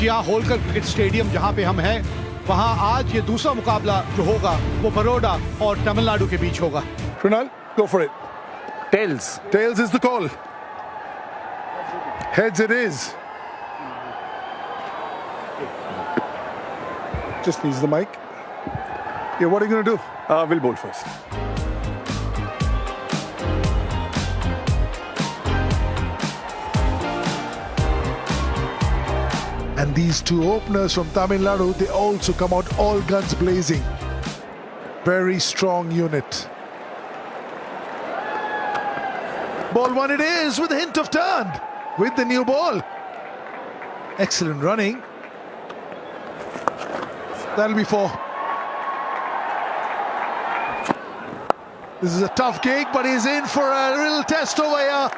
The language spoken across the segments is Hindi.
एमजीआर होलकर क्रिकेट स्टेडियम जहां पे हम हैं, वहां आज ये दूसरा मुकाबला जो होगा वो बड़ौदा और तमिलनाडु के बीच होगा। Krunal, go for it. Tails. Tails is the call. Heads it is. Just needs the mic. Yeah, what are you going to do? We'll bowl first. And these two openers from Tamil Nadu, they also come out all guns blazing. Very strong unit. Ball one it is with a hint of turn with the new ball. Excellent running. That'll be four. This is a tough gig, but he's in for a little test over here.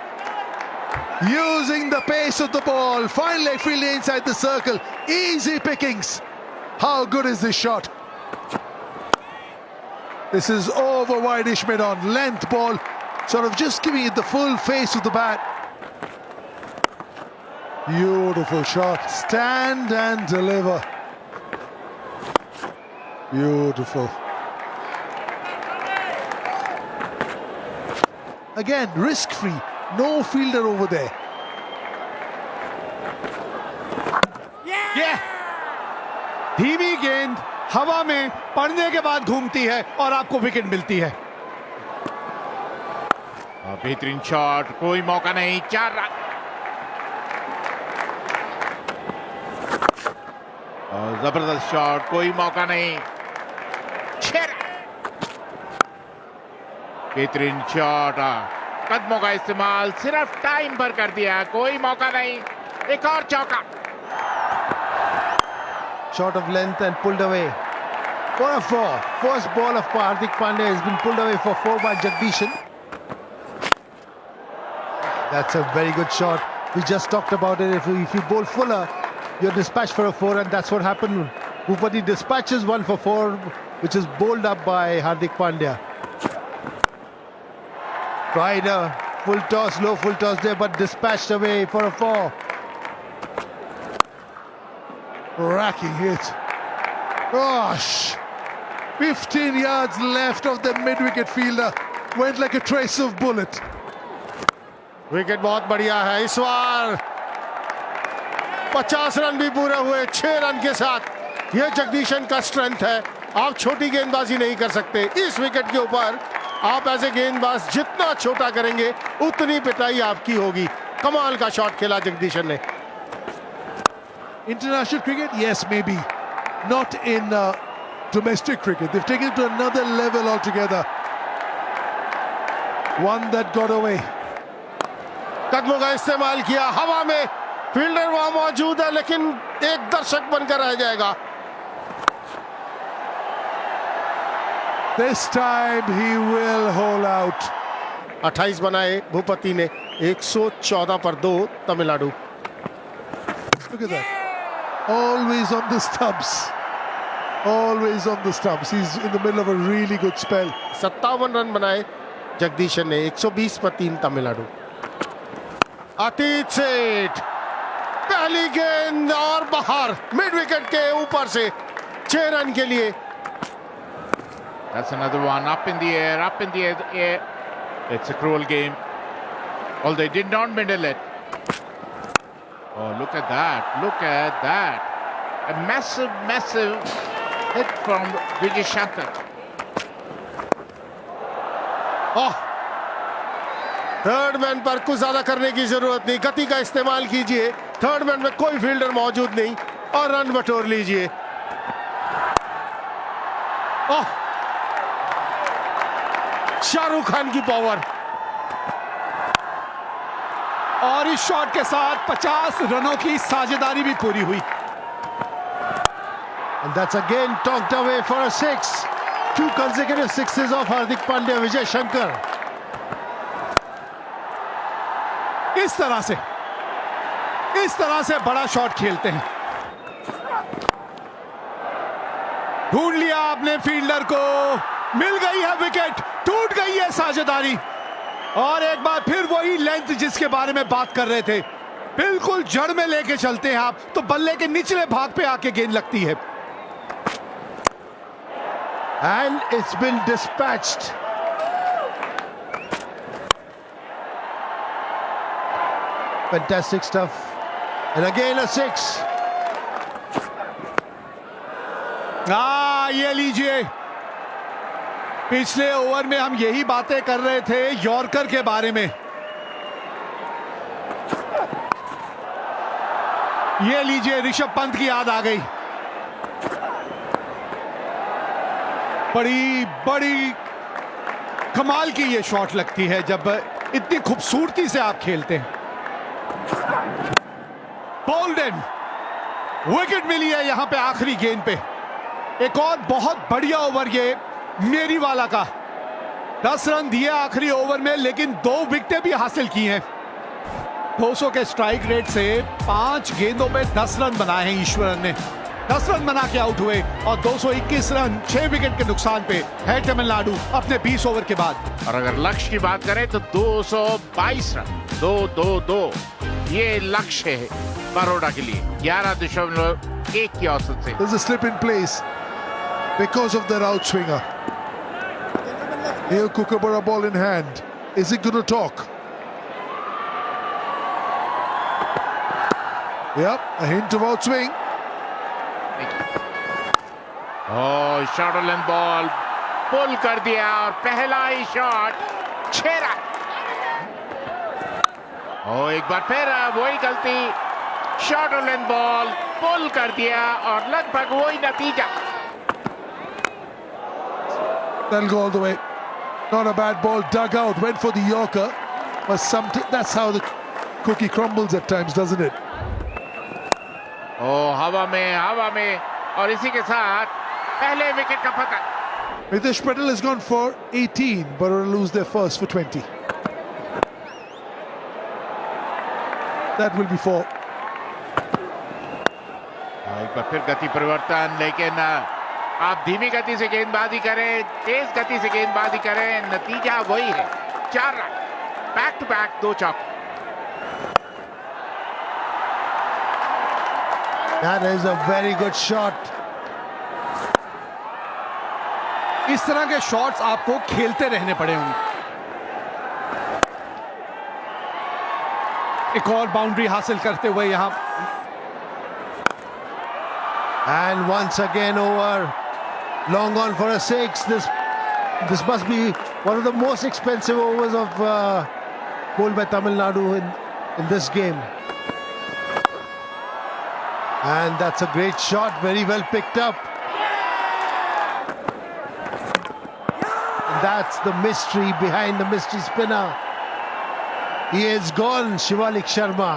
Using the pace of the ball, fine leg fielding inside the circle, easy pickings. How good is this shot? This is over wide-ish mid-on, length ball, sort of just giving it the full face of the bat. Beautiful shot, stand and deliver. Beautiful. Again, risk-free. No fielder over there. धीमी गेंद हवा में पड़ने के बाद घूमती है और आपको विकेट मिलती है। बेहतरीन शॉट, कोई मौका नहीं, 4 रन। जबरदस्त शॉट, कोई मौका नहीं, 6 रन। बेहतरीन शॉट, कदमों का इस्तेमाल सिर्फ टाइम पर कर दिया, कोई मौका नहीं, एक और चौका। Shot of length and pulled away for a 4. First ball of Hardik Pandya has been pulled away for 4 by Jagdishan. That's a very good shot. We just talked about it. If you bowl fuller, you're dispatched for a 4, and that's what happened. Bhupati dispatches one for 4, which is bowled up by Hardik Pandya. Tried a full toss, low full toss there, but dispatched away for a 4. Racking hit. Gosh! 15 yards left of the mid-wicket fielder. Went like a trace of bullet. Wicket बहुत बढ़िया है इस बार। 50 रन भी पूरे हुए 6 रन के साथ। यह जगदीशन का स्ट्रेंथ है। आप छोटी गेंदबाजी नहीं कर सकते। इस विकेट के ऊपर आप ऐसे गेंदबाज जितना छोटा करेंगे उतनी पिटाई आपकी होगी। कमाल का शॉट खेला जगदीशन ने। International cricket, yes, maybe. Not in domestic cricket. They've taken it to another level altogether. One that got away. कदमों का इस्तेमाल किया, हवा में फील्डर वहां मौजूद है लेकिन एक दर्शक बनकर रह जाएगा। This time he will hold out. 28 बनाए भूपति ने, 114 पर 2 Tamil Nadu. Look at that. Always on the stumps. Always on the stumps. He's in the middle of a really good spell. 57 run बनाए जगदीशन ने, 120 पर 3 तमिलनाडु। अतीत सेठ पहली गेंद और बाहर, मिड विकेट के ऊपर से 6 रन के लिए। That's another one, up in the air, up in the air. It's a cruel game. Although they did not middle it. Oh, look at that. Look at that. A massive, massive hit from Vijay Shankar. Oh, third man पर कुछ ज्यादा करने की जरूरत नहीं, गति का इस्तेमाल कीजिए। थर्ड मैन में कोई फील्डर मौजूद नहीं और रन बटोर लीजिए। ओह, शाहरुख खान की पावर। और इस शॉट के साथ 50 रनों की साझेदारी भी पूरी हुई। And that's again talked away for a 6. 2 consecutive sixes of Hardik Pandya, Vijay Shankar. इस तरह से बड़ा शॉट खेलते हैं। ढूंढ लिया आपने फील्डर को, मिल गई है विकेट, टूट गई है साझेदारी और एक बार फिर वही लेंथ जिसके बारे में बात कर रहे थे, बिल्कुल जड़ में लेके चलते हैं आप तो बल्ले के निचले भाग पे आके गेंद लगती है। And it's been dispatched. Fantastic stuff. And again a 6. ये लीजिए, पिछले ओवर में हम यही बातें कर रहे थे यॉर्कर के बारे में। ये लीजिए, ऋषभ पंत की याद आ गई। बड़ी बड़ी कमाल की ये शॉट लगती है जब इतनी खूबसूरती से आप खेलते हैं। बोल्डन, विकेट मिली है यहां पे आखिरी गेंद पे। एक और बहुत बढ़िया ओवर ये मेरी वाला का। 10 रन दिए आखिरी ओवर में, लेकिन 2 विकेटें भी हासिल की हैं। 200 के स्ट्राइक रेट से 5 गेंदों पे 10 रन बनाए हैं ईश्वरन ने। 10 रन बना के आउट हुए और 221 रन 6 विकेट के नुकसान पे है तमिलनाडु अपने 20 ओवर के बाद। और अगर लक्ष्य की बात करें तो 222 रन 2-2-2 ये लक्ष्य है बड़ौदा के लिए 11.1 की औसत से। There's a slip in place because of their outswinger. Here Kookaburra ball in hand. Is it going to talk? Yep, a hint of outswing. Short length ball pull कर दिया और पहला ही शॉट 6 रन। एक बार फिर वही गलती, शॉर्ट लेंथ बॉल पुल कर दिया और लगभग वही नतीजा। That'll go all the way. Not a bad ball, dug out, went for the Yorker. But that's how the cookie crumbles at times, doesn't it? हवा में और इसी के साथ पहले विकेट का पकड़। Ritesh Patel has gone for 18, but will lose their first for 20. That will be 4. एक बार फिर गति परिवर्तन, लेकिन आप धीमी गति से गेंदबाजी करें, तेज गति से गेंदबाजी करें, नतीजा वही है 4 रन। बैक टू बैक 2 चौके। That is a very good shot. इस तरह के शॉट्स आपको खेलते रहने पड़े होंगे। एक और बाउंड्री हासिल करते हुए यहां। And once again over. Long on for a 6. This must be one of the most expensive overs of bowled by Tamil Nadu in this game. And that's a great shot, very well picked up. And that's the mystery behind the mystery spinner. He is gone, Shivalik Sharma.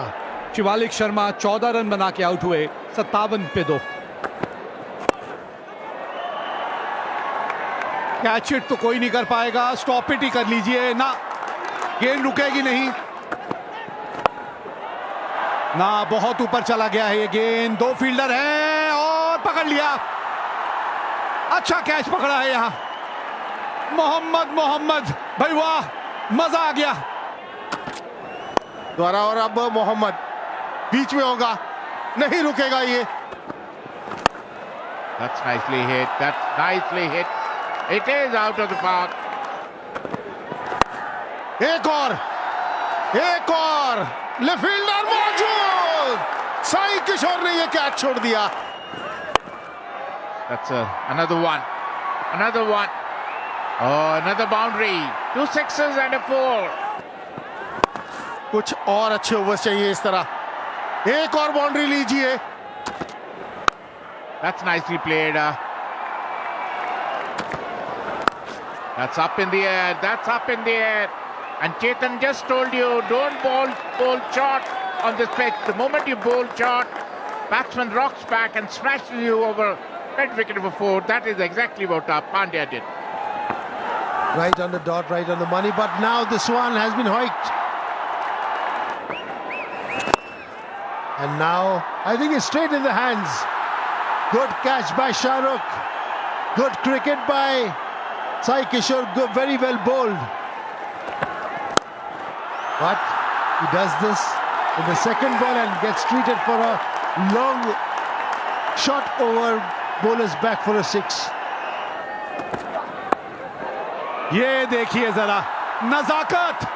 Shivalik Sharma 14 run बना के आउट हुए 57 पे 2। कैच इट तो कोई नहीं कर पाएगा, स्टॉप इट ही कर लीजिए ना, गेंद रुकेगी नहीं ना। बहुत ऊपर चला गया है ये गेंद, 2 फील्डर हैं और पकड़ लिया। अच्छा कैच पकड़ा है यहां मोहम्मद भाई, वाह, मजा आ गया। द्वारा और अब मोहम्मद बीच में होगा, नहीं रुकेगा ये। That's nicely hit. That's nicely hit. It is out of the park. एक और लेफ्ट फील्डर मौजूद, साई किशोर ने ये कैच छोड़ दिया। That's another one. Oh, another boundary. 2 sixes and a 4. कुछ और अच्छे ओवर्स चाहिए इस तरह। एक और बाउंड्री लीजिए। That's nicely played. That's up in the air. And Chetan just told you, don't bowl short on this pitch. The moment you bowl short, batsman rocks back and smashes you over mid wicket number 4. That is exactly what Pandya did. Right on the dot, right on the money. But now this one has been hoiked. And now I think it's straight in the hands. Good catch by Shah Rukh. Good cricket by Sai Kishore. Good, very well bowled. But he does this in the second ball and gets treated for a long shot over bowler's back for a 6. ये देखिए जरा नजाकत.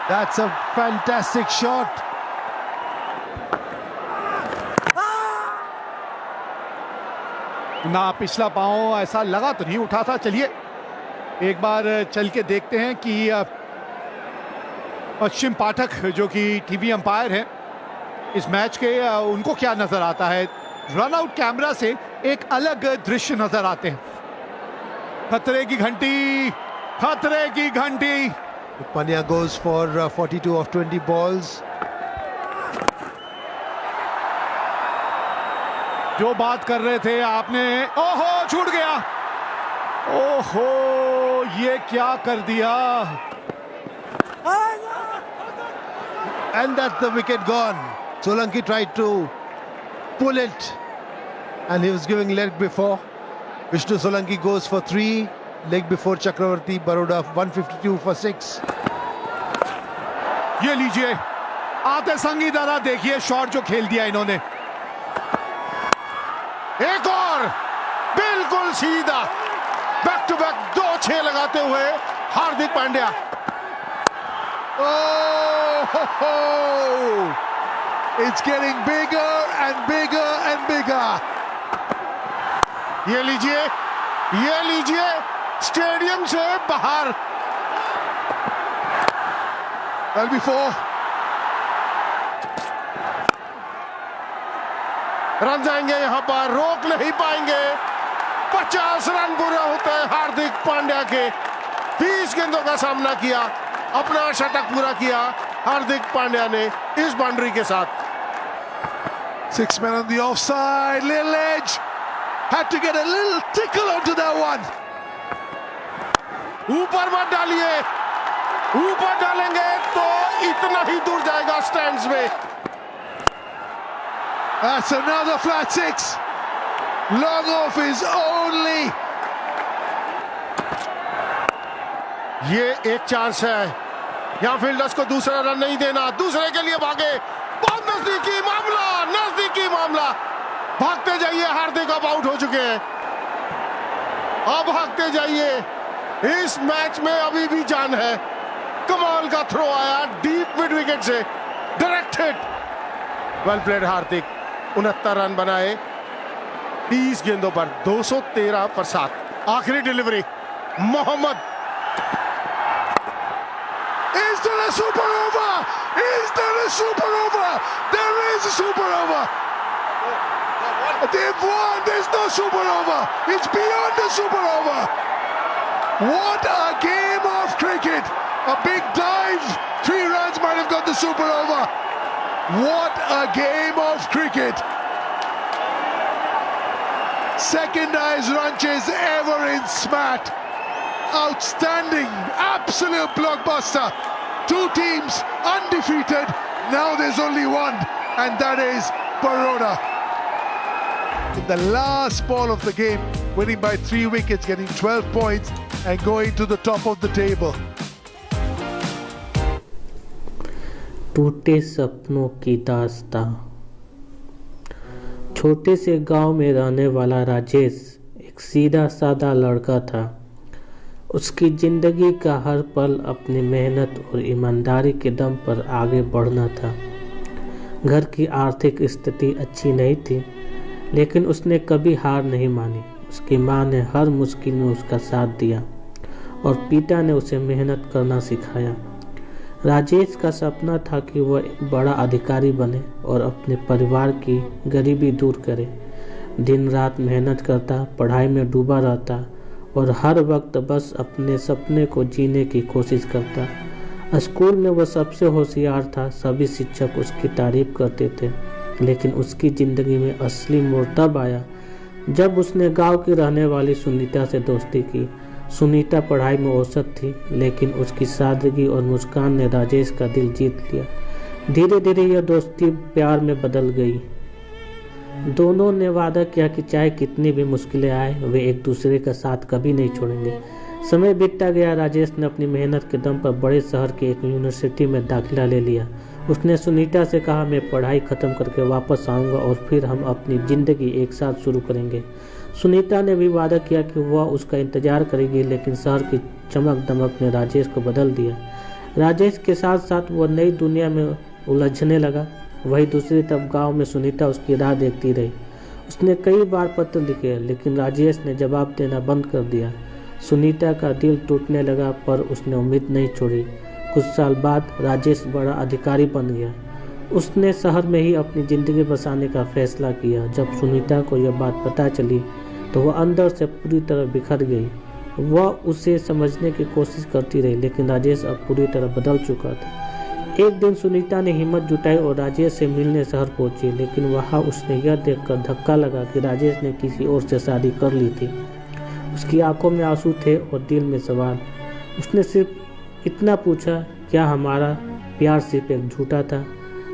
That's a fantastic shot. ना पिछला पांव ऐसा लगा तो नहीं उठा था. चलिए एक बार चल के देखते हैं कि पश्चिम पाठक जो कि टीवी अंपायर हैं इस मैच के, उनको क्या नजर आता है. रन आउट कैमरा से एक अलग दृश्य नजर आते हैं. खतरे की घंटी, खतरे की घंटी. Pandya goes for 42 of 20 balls. जो बात कर रहे थे आपने, ओहो छूट गया. ओहो ये क्या कर दिया. And that's the wicket gone. Solanki tried to pull it and he was giving leg before. Vishnu Solanki goes for 3, leg before Chakravarti Baroda 152 for 6. ये लीजिए आते संगी दादा, देखिए शॉट जो खेल दिया इन्होंने. एक और बिल्कुल सीधा बैक टू बैक 2 6 लगाते हुए Hardik Pandya. Oh, it's getting bigger and bigger and bigger. ये लीजिए स्टेडियम से बाहर. Well, before रन जाएंगे यहां पर, रोक नहीं पाएंगे. 50 रन पूरे होते हैं हार्दिक पांड्या के. 20 गेंदों का सामना किया, अपना शतक पूरा किया हार्दिक पांड्या ने इस बाउंड्री के साथ. 6 men on the offside, little edge. Had to get a little tickle onto that one. ऊपर मत डालिए, ऊपर डालेंगे तो इतना ही दूर जाएगा स्टैंड्स में. That's another flat 6. Long off is only. ये एक चांस है, यहां फील्डर्स को दूसरा रन नहीं देना. दूसरे के लिए भागे, बहुत नजदीकी मामला. भागते जाइए, हार्दिक अब आउट हो चुके हैं. अब भागते जाइए, इस मैच में अभी भी जान है. कमाल का थ्रो आया डीप मिड विकेट से, direct hit. Well played Hardik. 69 run बनाए 30 गेंदों पर, 213 पर 7. आखिरी delivery Mohammed. Is there a super over? Is there a super over? There is a super over. They've won. There's no super over. It's beyond the super over. What a game of cricket. A big dive. 3 runs might have got the super over. What a game of cricket. Second highest run chase ever in SMAT. Outstanding, absolute blockbuster. 2 teams undefeated. Now there's only one, and that is Baroda. In the last ball of the game, winning by 3 wickets, getting 12 points and going to the top of the table. टूटे सपनों की दास्तां। छोटे से गांव में रहने वाला राजेश एक सीधा साधा लड़का था। उसकी जिंदगी का हर पल अपनी मेहनत और ईमानदारी के दम पर आगे बढ़ना था। घर की आर्थिक स्थिति अच्छी नहीं थी, लेकिन उसने कभी हार नहीं मानी। उसकी माँ ने हर मुश्किल में उसका साथ दिया और पिता ने उसे मेहनत करना सिखाया। राजेश का सपना था कि वह एक बड़ा अधिकारी बने और अपने परिवार की गरीबी दूर करे। दिन रात मेहनत करता, पढ़ाई में डूबा रहता और हर वक्त बस अपने सपने को जीने की कोशिश करता। स्कूल में वह सबसे होशियार था, सभी शिक्षक उसकी तारीफ करते थे। लेकिन उसकी ज़िंदगी में असली मोड़ तब आया जब उसने गांव की रहने वाली सुनीता से दोस्ती की। सुनीता पढ़ाई में औसत थी, लेकिन उसकी सादगी और मुस्कान ने राजेश का दिल जीत लिया। धीरे धीरे यह दोस्ती प्यार में बदल गई। दोनों ने वादा किया कि चाहे कितनी भी मुश्किलें आए, वे एक दूसरे का साथ कभी नहीं छोड़ेंगे। समय बीतता गया। राजेश ने अपनी मेहनत के दम पर बड़े शहर के एक यूनिवर्सिटी में दाखिला ले लिया। उसने सुनीता से कहा, मैं पढ़ाई ख़त्म करके वापस आऊँगा और फिर हम अपनी ज़िंदगी एक साथ शुरू करेंगे। सुनीता ने भी वादा किया कि वह उसका इंतज़ार करेगी, लेकिन शहर की चमक दमक ने राजेश को बदल दिया। राजेश के साथ साथ वह नई दुनिया में उलझने लगा। वहीं दूसरी तरफ गांव में सुनीता उसकी राह देखती रही। उसने कई बार पत्र लिखे, लेकिन राजेश ने जवाब देना बंद कर दिया। सुनीता का दिल टूटने लगा, पर उसने उम्मीद नहीं छोड़ी। कुछ साल बाद राजेश बड़ा अधिकारी बन गया। उसने शहर में ही अपनी ज़िंदगी बसाने का फैसला किया। जब सुनीता को यह बात पता चली तो वह अंदर से पूरी तरह बिखर गई। वह उसे समझने की कोशिश करती रही, लेकिन राजेश अब पूरी तरह बदल चुका था। एक दिन सुनीता ने हिम्मत जुटाई और राजेश से मिलने शहर पहुंची, लेकिन वहां उसने यह देखकर धक्का लगा कि राजेश ने किसी और से शादी कर ली थी। उसकी आंखों में आंसू थे और दिल में सवाल। उसने सिर्फ इतना पूछा, क्या हमारा प्यार सिर्फ एक झूठा था?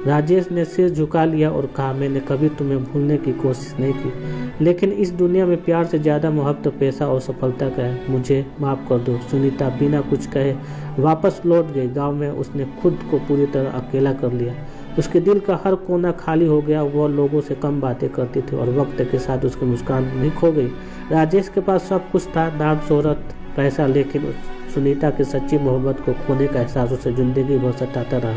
राजेश ने सिर झुका लिया और कहा, मैंने कभी तुम्हें भूलने की कोशिश नहीं की, लेकिन इस दुनिया में प्यार से ज़्यादा मोहब्बत पैसा और सफलता का है। मुझे माफ़ कर दो। सुनीता बिना कुछ कहे वापस लौट गई। गांव में उसने खुद को पूरी तरह अकेला कर लिया। उसके दिल का हर कोना खाली हो गया। वह लोगों से कम बातें करती थी और वक्त के साथ उसकी मुस्कान भी खो गई। राजेश के पास सब कुछ था, नाम, शोहरत, पैसा, लेकिन सुनीता की सच्ची मोहब्बत को खोने का एहसास उसे जिंदगी भर सताता रहा।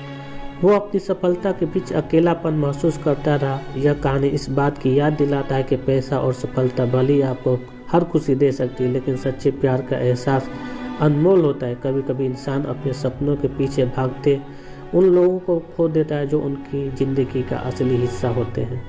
वो अपनी सफलता के बीच अकेलापन महसूस करता रहा। यह कहानी इस बात की याद दिलाता है कि पैसा और सफलता भले ही आपको हर खुशी दे सकती है, लेकिन सच्चे प्यार का एहसास अनमोल होता है। कभी कभी इंसान अपने सपनों के पीछे भागते उन लोगों को खो देता है जो उनकी ज़िंदगी का असली हिस्सा होते हैं।